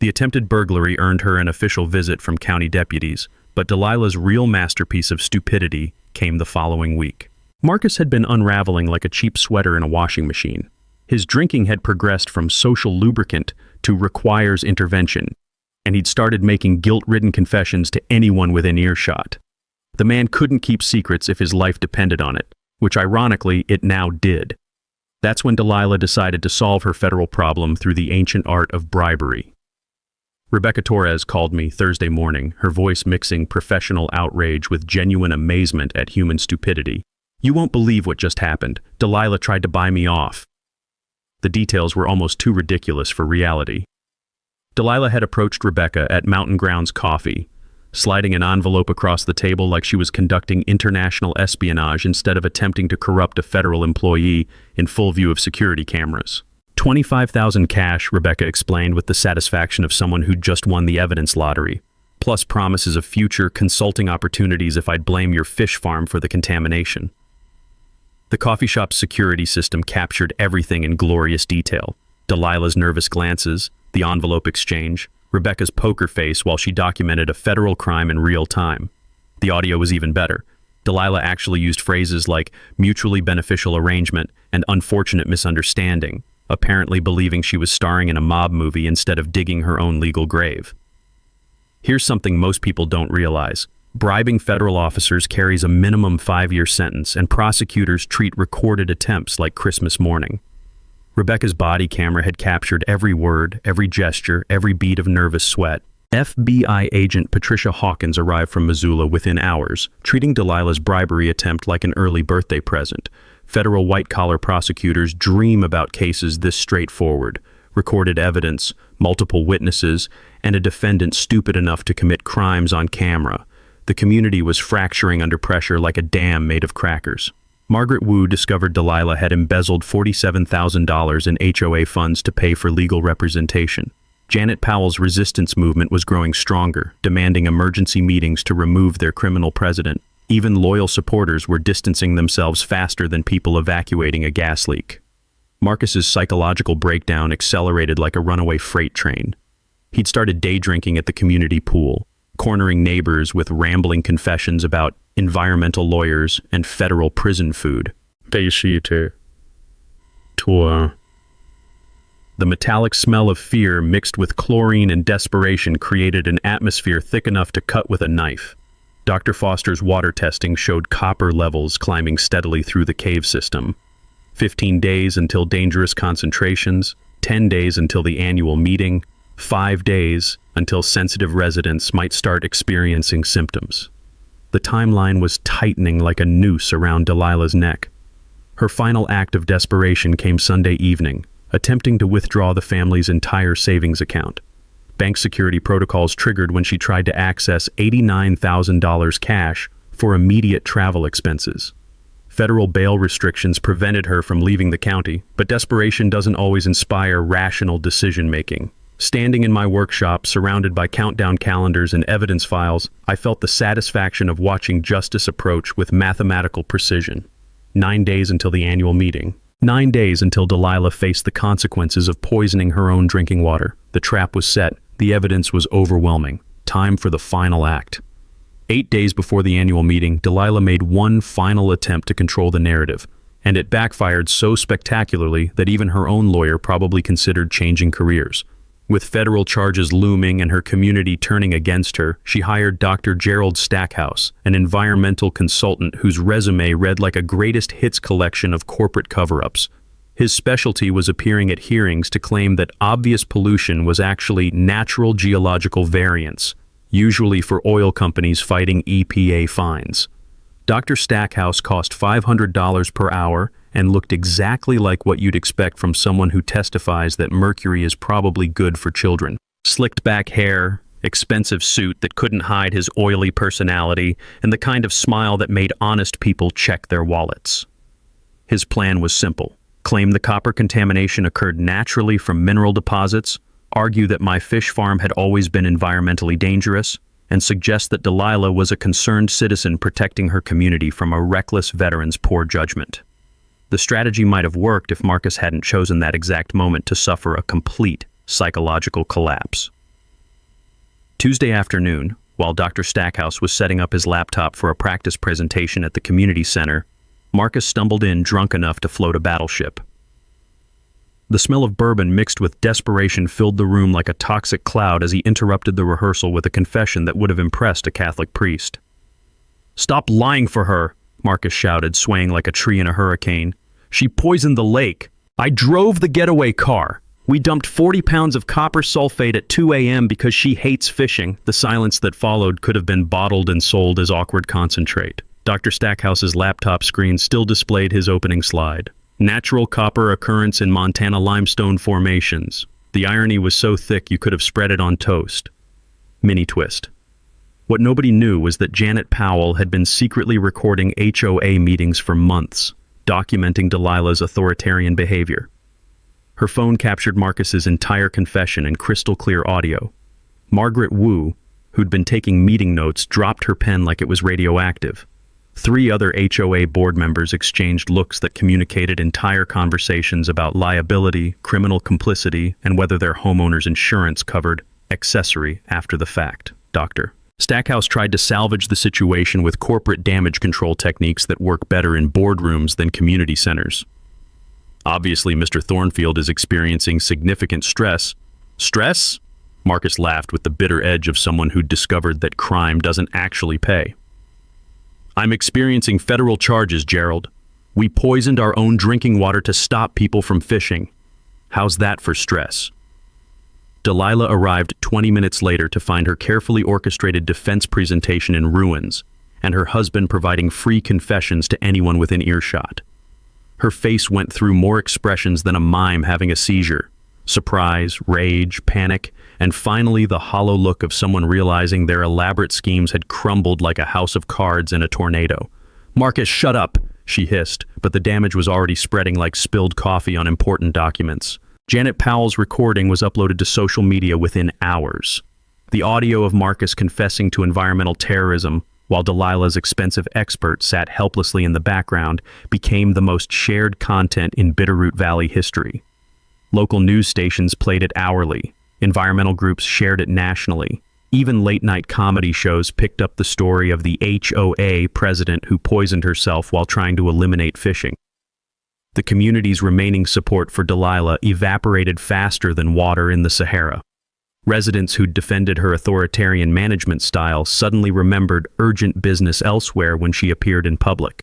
The attempted burglary earned her an official visit from county deputies, but Delilah's real masterpiece of stupidity came the following week. Marcus had been unraveling like a cheap sweater in a washing machine. His drinking had progressed from social lubricant to requires intervention, and he'd started making guilt-ridden confessions to anyone within earshot. The man couldn't keep secrets if his life depended on it, which ironically it now did. That's when Delilah decided to solve her federal problem through the ancient art of bribery. Rebecca Torres called me Thursday morning, her voice mixing professional outrage with genuine amazement at human stupidity. "You won't believe what just happened. Delilah tried to buy me off." The details were almost too ridiculous for reality. Delilah had approached Rebecca at Mountain Grounds Coffee, sliding an envelope across the table like she was conducting international espionage instead of attempting to corrupt a federal employee in full view of security cameras. $25,000 cash, Rebecca explained with the satisfaction of someone who'd just won the evidence lottery, plus promises of future consulting opportunities if I'd blame your fish farm for the contamination. The coffee shop's security system captured everything in glorious detail. Delilah's nervous glances, the envelope exchange, Rebecca's poker face while she documented a federal crime in real time. The audio was even better. Delilah actually used phrases like mutually beneficial arrangement and unfortunate misunderstanding, apparently believing she was starring in a mob movie instead of digging her own legal grave. Here's something most people don't realize. Bribing federal officers carries a minimum 5-year sentence, and prosecutors treat recorded attempts like Christmas morning. Rebecca's body camera had captured every word, every gesture, every beat of nervous sweat. FBI agent Patricia Hawkins arrived from Missoula within hours, treating Delilah's bribery attempt like an early birthday present. Federal white-collar prosecutors dream about cases this straightforward: recorded evidence, multiple witnesses, and a defendant stupid enough to commit crimes on camera. The community was fracturing under pressure like a dam made of crackers. Margaret Wu discovered Delilah had embezzled $47,000 in HOA funds to pay for legal representation. Janet Powell's resistance movement was growing stronger, demanding emergency meetings to remove their criminal president. Even loyal supporters were distancing themselves faster than people evacuating a gas leak. Marcus's psychological breakdown accelerated like a runaway freight train. He'd started day drinking at the community pool, cornering neighbors with rambling confessions about environmental lawyers and federal prison food. The metallic smell of fear mixed with chlorine and desperation created an atmosphere thick enough to cut with a knife. Dr. Foster's water testing showed copper levels climbing steadily through the cave system. 15 days until dangerous concentrations, 10 days until the annual meeting, 5 days until sensitive residents might start experiencing symptoms. The timeline was tightening like a noose around Delilah's neck. Her final act of desperation came Sunday evening, attempting to withdraw the family's entire savings account. Bank security protocols triggered when she tried to access $89,000 cash for immediate travel expenses. Federal bail restrictions prevented her from leaving the county, but desperation doesn't always inspire rational decision-making. Standing in my workshop, surrounded by countdown calendars and evidence files, I felt the satisfaction of watching justice approach with mathematical precision. 9 days until the annual meeting. 9 days until Delilah faced the consequences of poisoning her own drinking water. The trap was set. The evidence was overwhelming. Time for the final act. 8 days before the annual meeting, Delilah made one final attempt to control the narrative, and it backfired so spectacularly that even her own lawyer probably considered changing careers. With federal charges looming and her community turning against her, she hired Dr. Gerald Stackhouse, an environmental consultant whose resume read like a greatest hits collection of corporate cover-ups. His specialty was appearing at hearings to claim that obvious pollution was actually natural geological variance, usually for oil companies fighting EPA fines. Dr. Stackhouse cost $500 per hour and looked exactly like what you'd expect from someone who testifies that mercury is probably good for children. Slicked back hair, expensive suit that couldn't hide his oily personality, and the kind of smile that made honest people check their wallets. His plan was simple: claim the copper contamination occurred naturally from mineral deposits, argue that my fish farm had always been environmentally dangerous, and suggest that Delilah was a concerned citizen protecting her community from a reckless veteran's poor judgment. The strategy might have worked if Marcus hadn't chosen that exact moment to suffer a complete psychological collapse. Tuesday afternoon, while Dr. Stackhouse was setting up his laptop for a practice presentation at the community center, Marcus stumbled in drunk enough to float a battleship. The smell of bourbon mixed with desperation filled the room like a toxic cloud as he interrupted the rehearsal with a confession that would have impressed a Catholic priest. "Stop lying for her," Marcus shouted, swaying like a tree in a hurricane. "She poisoned the lake. I drove the getaway car. We dumped 40 pounds of copper sulfate at 2 a.m. because she hates fishing." The silence that followed could have been bottled and sold as awkward concentrate. Dr. Stackhouse's laptop screen still displayed his opening slide. Natural copper occurrence in Montana limestone formations. The irony was so thick you could have spread it on toast. Mini twist. What nobody knew was that Janet Powell had been secretly recording HOA meetings for months, documenting Delilah's authoritarian behavior. Her phone captured Marcus's entire confession in crystal-clear audio. Margaret Wu, who'd been taking meeting notes, dropped her pen like it was radioactive. 3 other HOA board members exchanged looks that communicated entire conversations about liability, criminal complicity, and whether their homeowner's insurance covered accessory after the fact. Dr. Stackhouse tried to salvage the situation with corporate damage control techniques that work better in boardrooms than community centers. "Obviously, Mr. Thornfield is experiencing significant stress." "Stress?" Marcus laughed with the bitter edge of someone who'd discovered that crime doesn't actually pay. "I'm experiencing federal charges, Gerald. We poisoned our own drinking water to stop people from fishing. How's that for stress?" Delilah arrived 20 minutes later to find her carefully orchestrated defense presentation in ruins, and her husband providing free confessions to anyone within earshot. Her face went through more expressions than a mime having a seizure: surprise, rage, panic, and finally the hollow look of someone realizing their elaborate schemes had crumbled like a house of cards in a tornado. "Marcus, shut up," she hissed, but the damage was already spreading like spilled coffee on important documents. Janet Powell's recording was uploaded to social media within hours. The audio of Marcus confessing to environmental terrorism, while Delilah's expensive expert sat helplessly in the background, became the most shared content in Bitterroot Valley history. Local news stations played it hourly. Environmental groups shared it nationally. Even late-night comedy shows picked up the story of the HOA president who poisoned herself while trying to eliminate fishing. The community's remaining support for Delilah evaporated faster than water in the Sahara. Residents who'd defended her authoritarian management style suddenly remembered urgent business elsewhere when she appeared in public.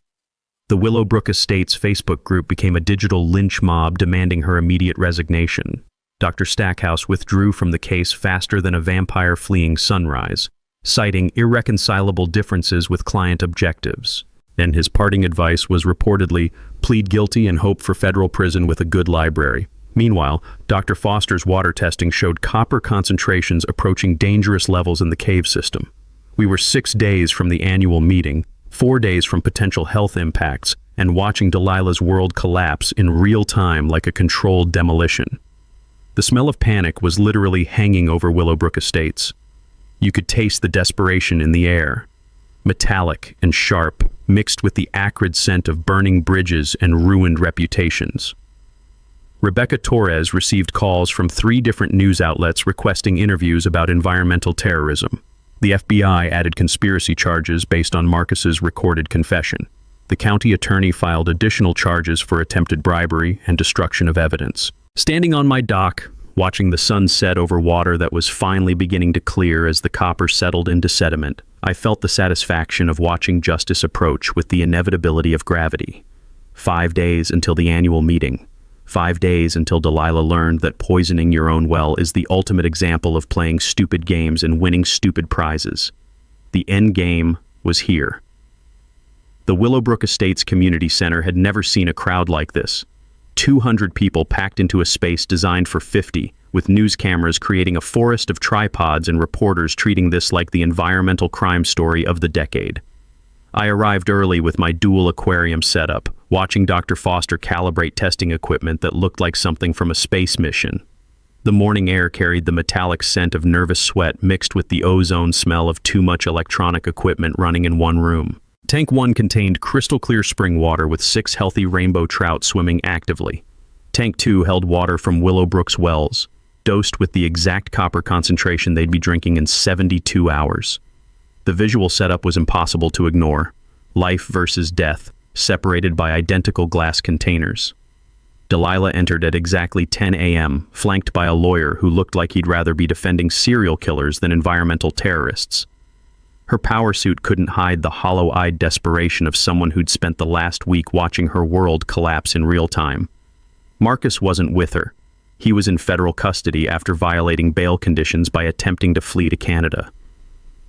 The Willowbrook Estates Facebook group became a digital lynch mob demanding her immediate resignation. Dr. Stackhouse withdrew from the case faster than a vampire fleeing sunrise, citing irreconcilable differences with client objectives. And his parting advice was reportedly, plead guilty and hope for federal prison with a good library. Meanwhile, Dr. Foster's water testing showed copper concentrations approaching dangerous levels in the cave system. We were 6 days from the annual meeting, 4 days from potential health impacts, and watching Delilah's world collapse in real time like a controlled demolition. The smell of panic was literally hanging over Willowbrook Estates. You could taste the desperation in the air, metallic and sharp, mixed with the acrid scent of burning bridges and ruined reputations. Rebecca Torres received calls from 3 different news outlets requesting interviews about environmental terrorism. The FBI added conspiracy charges based on Marcus's recorded confession. The county attorney filed additional charges for attempted bribery and destruction of evidence. Standing on my dock, watching the sun set over water that was finally beginning to clear as the copper settled into sediment, I felt the satisfaction of watching justice approach with the inevitability of gravity. 5 days until the annual meeting. 5 days until Delilah learned that poisoning your own well is the ultimate example of playing stupid games and winning stupid prizes. The end game was here. The Willowbrook Estates Community Center had never seen a crowd like this. 200 people packed into a space designed for 50, with news cameras creating a forest of tripods and reporters treating this like the environmental crime story of the decade. I arrived early with my dual aquarium setup, watching Dr. Foster calibrate testing equipment that looked like something from a space mission. The morning air carried the metallic scent of nervous sweat mixed with the ozone smell of too much electronic equipment running in one room. Tank 1 contained crystal-clear spring water with 6 healthy rainbow trout swimming actively. Tank 2 held water from Willowbrook's wells, dosed with the exact copper concentration they'd be drinking in 72 hours. The visual setup was impossible to ignore. Life versus death, separated by identical glass containers. Delilah entered at exactly 10 a.m., flanked by a lawyer who looked like he'd rather be defending serial killers than environmental terrorists. Her power suit couldn't hide the hollow-eyed desperation of someone who'd spent the last week watching her world collapse in real time. Marcus wasn't with her. He was in federal custody after violating bail conditions by attempting to flee to Canada.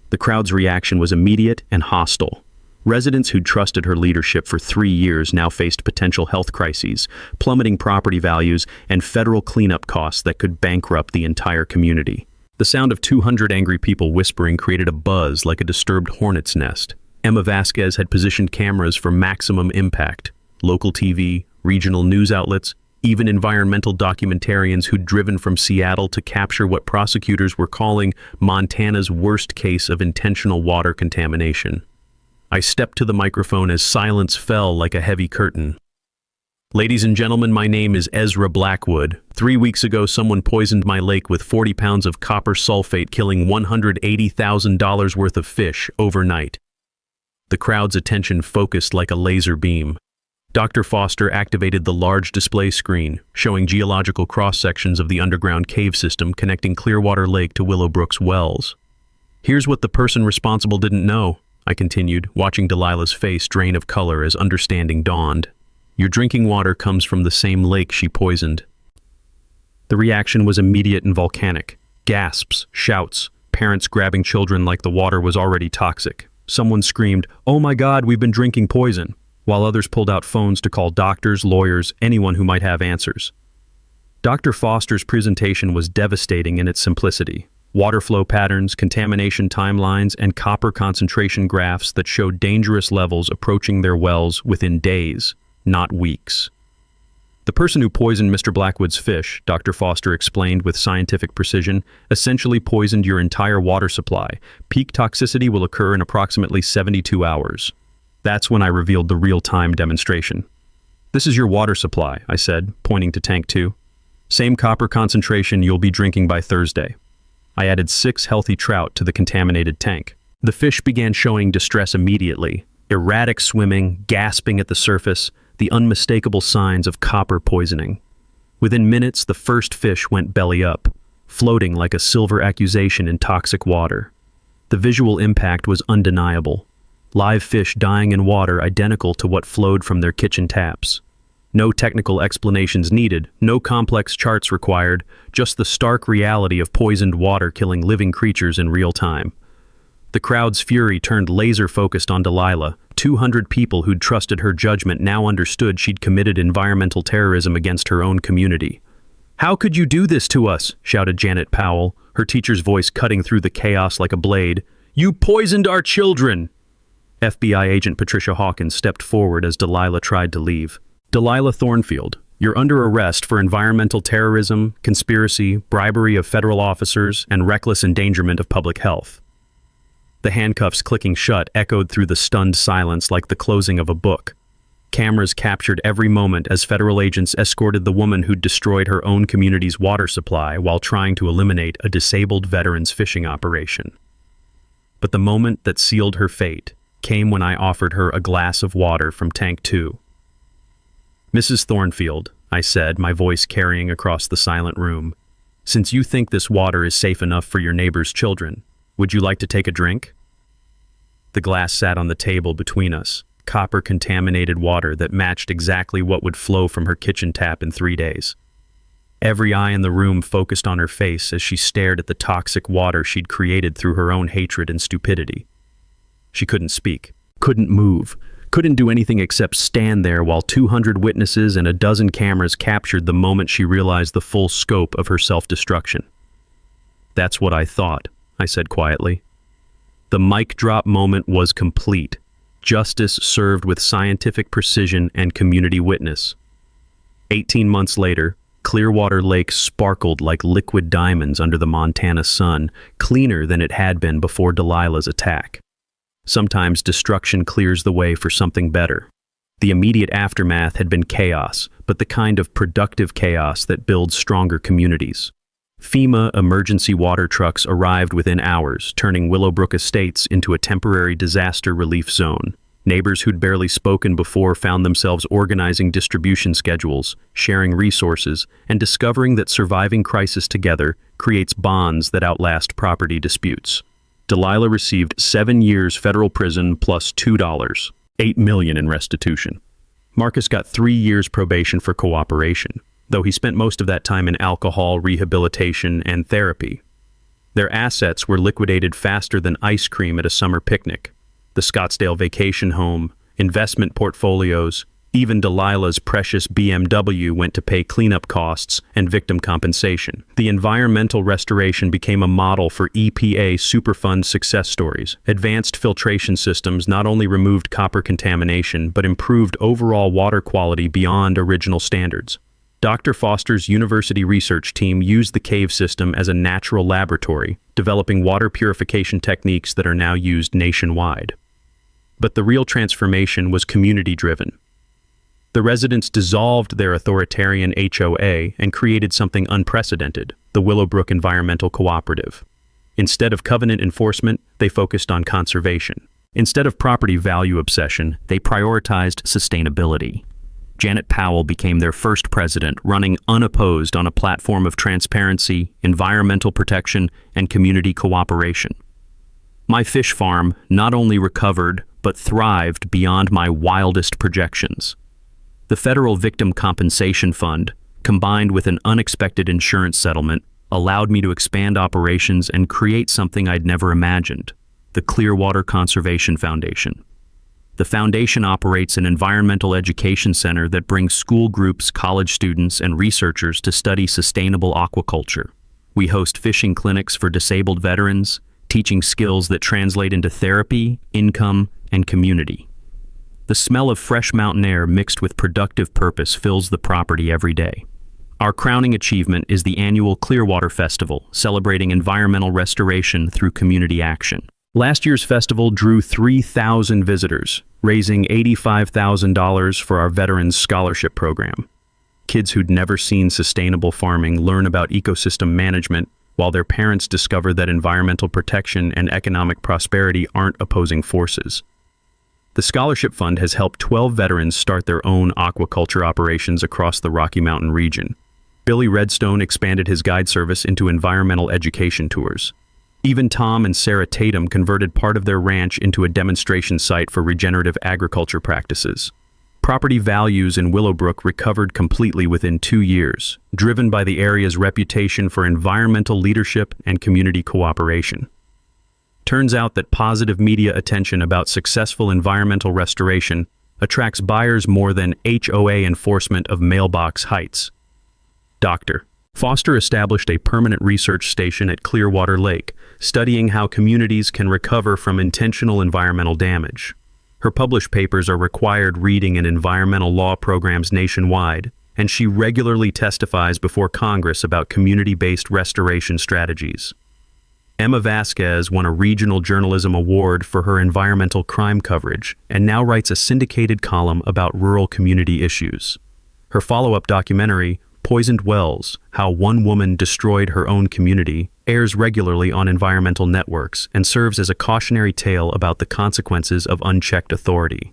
The crowd's reaction was immediate and hostile. Residents who'd trusted her leadership for 3 years now faced potential health crises, plummeting property values, and federal cleanup costs that could bankrupt the entire community. The sound of 200 angry people whispering created a buzz like a disturbed hornet's nest. Emma Vasquez had positioned cameras for maximum impact. Local TV, regional news outlets, even environmental documentarians who'd driven from Seattle to capture what prosecutors were calling Montana's worst case of intentional water contamination. I stepped to the microphone as silence fell like a heavy curtain. Ladies and gentlemen, my name is Ezra Blackwood. 3 weeks ago, someone poisoned my lake with 40 pounds of copper sulfate, killing $180,000 worth of fish overnight. The crowd's attention focused like a laser beam. Dr. Foster activated the large display screen, showing geological cross-sections of the underground cave system connecting Clearwater Lake to Willowbrook's wells. Here's what the person responsible didn't know, I continued, watching Delilah's face drain of color as understanding dawned. Your drinking water comes from the same lake she poisoned. The reaction was immediate and volcanic. Gasps, shouts, parents grabbing children like the water was already toxic. Someone screamed, "Oh my God, we've been drinking poison," while others pulled out phones to call doctors, lawyers, anyone who might have answers. Dr. Foster's presentation was devastating in its simplicity. Water flow patterns, contamination timelines, and copper concentration graphs that showed dangerous levels approaching their wells within days, not weeks. The person who poisoned Mr. Blackwood's fish, Dr. Foster explained with scientific precision, essentially poisoned your entire water supply. Peak toxicity will occur in approximately 72 hours. That's when I revealed the real-time demonstration. This is your water supply, I said, pointing to Tank 2. Same copper concentration you'll be drinking by Thursday. I added 6 healthy trout to the contaminated tank. The fish began showing distress immediately. Erratic swimming, gasping at the surface, the unmistakable signs of copper poisoning. Within minutes, the first fish went belly up, floating like a silver accusation in toxic water. The visual impact was undeniable. Live fish dying in water identical to what flowed from their kitchen taps. No technical explanations needed, no complex charts required, just the stark reality of poisoned water killing living creatures in real time. The crowd's fury turned laser-focused on Delilah. 200 people who'd trusted her judgment now understood she'd committed environmental terrorism against her own community. "How could you do this to us?" shouted Janet Powell, her teacher's voice cutting through the chaos like a blade. "You poisoned our children!" FBI agent Patricia Hawkins stepped forward as Delilah tried to leave. "Delilah Thornfield, you're under arrest for environmental terrorism, conspiracy, bribery of federal officers, and reckless endangerment of public health." The handcuffs clicking shut echoed through the stunned silence like the closing of a book. Cameras captured every moment as federal agents escorted the woman who'd destroyed her own community's water supply while trying to eliminate a disabled veteran's fishing operation. But the moment that sealed her fate came when I offered her a glass of water from Tank 2. "Mrs. Thornfield," I said, my voice carrying across the silent room, "since you think this water is safe enough for your neighbor's children, would you like to take a drink?" The glass sat on the table between us, copper-contaminated water that matched exactly what would flow from her kitchen tap in 3 days. Every eye in the room focused on her face as she stared at the toxic water she'd created through her own hatred and stupidity. She couldn't speak, couldn't move, couldn't do anything except stand there while 200 witnesses and a dozen cameras captured the moment she realized the full scope of her self-destruction. "That's what I thought," I said quietly. The mic drop moment was complete. justice served with scientific precision and community witness. 18 months later, Clearwater Lake sparkled like liquid diamonds under the Montana sun, cleaner than it had been before Delilah's attack. Sometimes destruction clears the way for something better. The immediate aftermath had been chaos, but the kind of productive chaos that builds stronger communities. FEMA emergency water trucks arrived within hours, turning Willowbrook Estates into a temporary disaster relief zone. Neighbors who'd barely spoken before found themselves organizing distribution schedules, sharing resources, and discovering that surviving crisis together creates bonds that outlast property disputes. Delilah received 7 years federal prison plus $2, $8 million in restitution. Marcus got 3 years probation for cooperation, though he spent most of that time in alcohol, rehabilitation, and therapy. Their assets were liquidated faster than ice cream at a summer picnic. The Scottsdale vacation home, investment portfolios, even Delilah's precious BMW went to pay cleanup costs and victim compensation. The environmental restoration became a model for EPA Superfund success stories. Advanced filtration systems not only removed copper contamination, but improved overall water quality beyond original standards. Dr. Foster's university research team used the cave system as a natural laboratory, developing water purification techniques that are now used nationwide. But the real transformation was community-driven. The residents dissolved their authoritarian HOA and created something unprecedented, the Willowbrook Environmental Cooperative. Instead of covenant enforcement, they focused on conservation. Instead of property value obsession, they prioritized sustainability. Janet Powell became their first president, running unopposed on a platform of transparency, environmental protection, and community cooperation. My fish farm not only recovered, but thrived beyond my wildest projections. The Federal Victim Compensation Fund, combined with an unexpected insurance settlement, allowed me to expand operations and create something I'd never imagined, the Clearwater Conservation Foundation. The foundation operates an environmental education center that brings school groups, college students, and researchers to study sustainable aquaculture. We host fishing clinics for disabled veterans, teaching skills that translate into therapy, income, and community. The smell of fresh mountain air mixed with productive purpose fills the property every day. Our crowning achievement is the annual Clearwater Festival, celebrating environmental restoration through community action. Last year's festival drew 3,000 visitors, raising $85,000 for our Veterans Scholarship Program. Kids who'd never seen sustainable farming learn about ecosystem management, while their parents discover that environmental protection and economic prosperity aren't opposing forces. The Scholarship Fund has helped 12 veterans start their own aquaculture operations across the Rocky Mountain region. Billy Redstone expanded his guide service into environmental education tours. Even Tom and Sarah Tatum converted part of their ranch into a demonstration site for regenerative agriculture practices. Property values in Willowbrook recovered completely within 2 years, driven by the area's reputation for environmental leadership and community cooperation. Turns out that positive media attention about successful environmental restoration attracts buyers more than HOA enforcement of mailbox heights. Dr. Foster established a permanent research station at Clearwater Lake, studying how communities can recover from intentional environmental damage. Her published papers are required reading in environmental law programs nationwide, and she regularly testifies before Congress about community-based restoration strategies. Emma Vasquez won a regional journalism award for her environmental crime coverage and now writes a syndicated column about rural community issues. Her follow-up documentary, Poisoned Wells: How One Woman Destroyed Her Own Community, airs regularly on environmental networks and serves as a cautionary tale about the consequences of unchecked authority.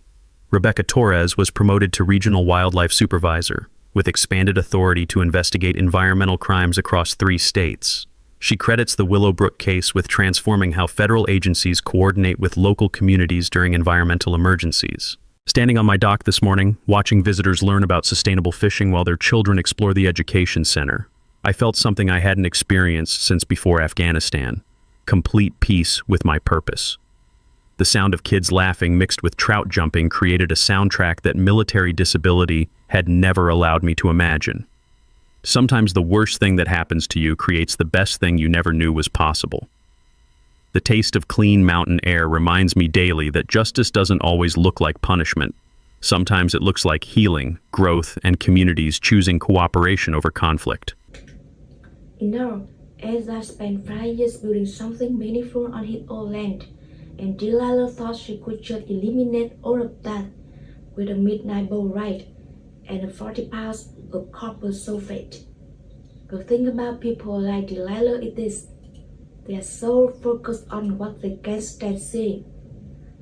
Rebecca Torres was promoted to Regional Wildlife Supervisor, with expanded authority to investigate environmental crimes across 3 states. She credits the Willowbrook case with transforming how federal agencies coordinate with local communities during environmental emergencies. Standing on my dock this morning, watching visitors learn about sustainable fishing while their children explore the education center, I felt something I hadn't experienced since before Afghanistan: complete peace with my purpose. The sound of kids laughing mixed with trout jumping created a soundtrack that military disability had never allowed me to imagine. Sometimes the worst thing that happens to you creates the best thing you never knew was possible. The taste of clean mountain air reminds me daily that justice doesn't always look like punishment. Sometimes it looks like healing, growth, and communities choosing cooperation over conflict. Asa spent 5 years building something meaningful on his own land, and Delilah thought she could just eliminate all of that with a midnight boat ride and 40 pounds of copper sulfate. The thing about people like Delilah is this: they are so focused on what they can't stand seeing.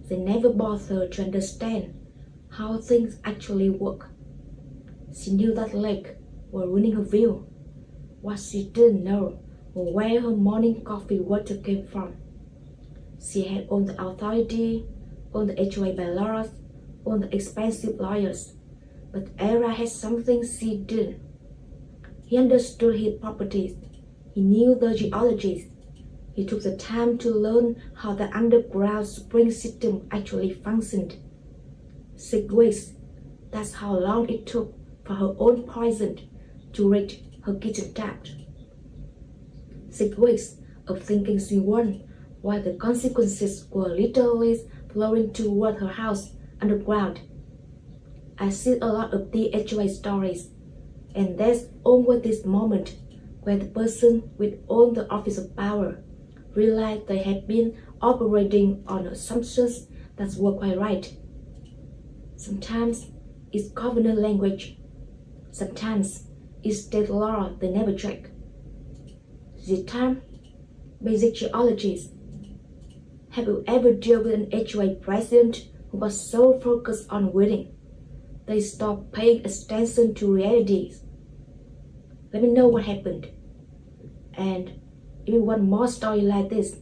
They never bother to understand how things actually work. She knew that lake was ruining her view. What she didn't know was where her morning coffee water came from. She had all the authority, all the HOA bylaws, all the expensive lawyers, but Era had something she didn't. He understood his properties. He knew the geology. He took the time to learn how the underground spring system actually functioned. 6 weeks, that's how long it took for her own poison to reach her kitchen tap. 6 weeks of thinking she won, while the consequences were literally flowing toward her house underground. I see a lot of the HOA stories, and there's always this moment where the person with all the office of power realized they had been operating on assumptions that were quite right. Sometimes it's covenant language. Sometimes it's state law they never check. This time, basic geologies. Have you ever dealt with an HOA president who was so focused on winning, they stopped paying attention to realities? Let me know what happened. And if you want more stories like this,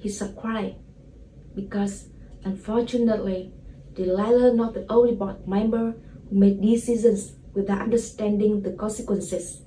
hit subscribe. Because unfortunately, Delilah not the only board member who made decisions without understanding the consequences.